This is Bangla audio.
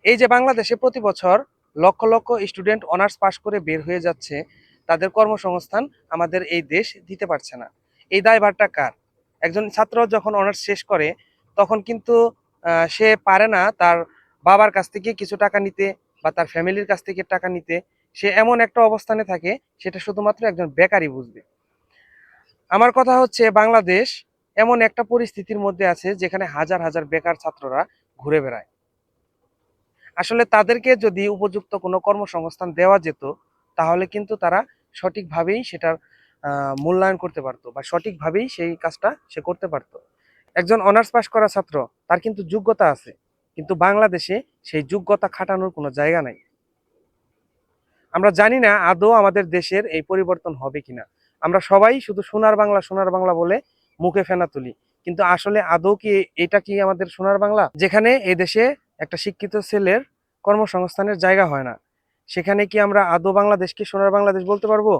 এই যে বাংলাদেশে প্রতি বছর লক্ষ লক্ষ স্টুডেন্ট অনার্স পাশ করে বের হয়ে যাচ্ছে, তাদের কর্মসংস্থান আমাদের এই দেশ দিতে পারছে না। এই দায়ভারটা কার? একজন ছাত্র যখন অনার্স শেষ করে তখন কিন্তু সে পারে না তার বাবার কাছ থেকে কিছু টাকা নিতে বা তার ফ্যামিলির কাছ থেকে টাকা নিতে। সে এমন একটা অবস্থানে থাকে, সেটা শুধুমাত্র একজন বেকারই বুঝবে। আমার কথা হচ্ছে, বাংলাদেশ এমন একটা পরিস্থিতির মধ্যে আছে যেখানে হাজার হাজার বেকার ছাত্ররা ঘুরে বেড়ায়। আসলে তাদেরকে যদি উপযুক্ত কোনো কর্মসংস্থান দেওয়া যেত, তাহলে কিন্তু তারা সঠিকভাবেই সেটার মূল্যায়ন করতে পারতো বা সঠিকভাবেই সেই কাজটা সে করতে পারতো। একজন অনার্স পাস করা ছাত্র, তার কিন্তু যোগ্যতা আছে, কিন্তু বাংলাদেশে সেই যোগ্যতা খাটানোর কোনো জায়গা নাই। আমরা জানি না আদৌ আমাদের দেশের এই পরিবর্তন হবে কিনা। আমরা সবাই শুধু সোনার বাংলা বলে মুখে ফেনা তুলি, কিন্তু আসলে আদৌ কি এটা কি আমাদের সোনার বাংলা? যেখানে এই দেশে একটা শিক্ষিত ছেলের কর্মসংস্থানের জায়গা হয় না, সেখানে কি আমরা আদৌ বাংলাদেশকে সোনার বাংলাদেশ বলতে পারবো?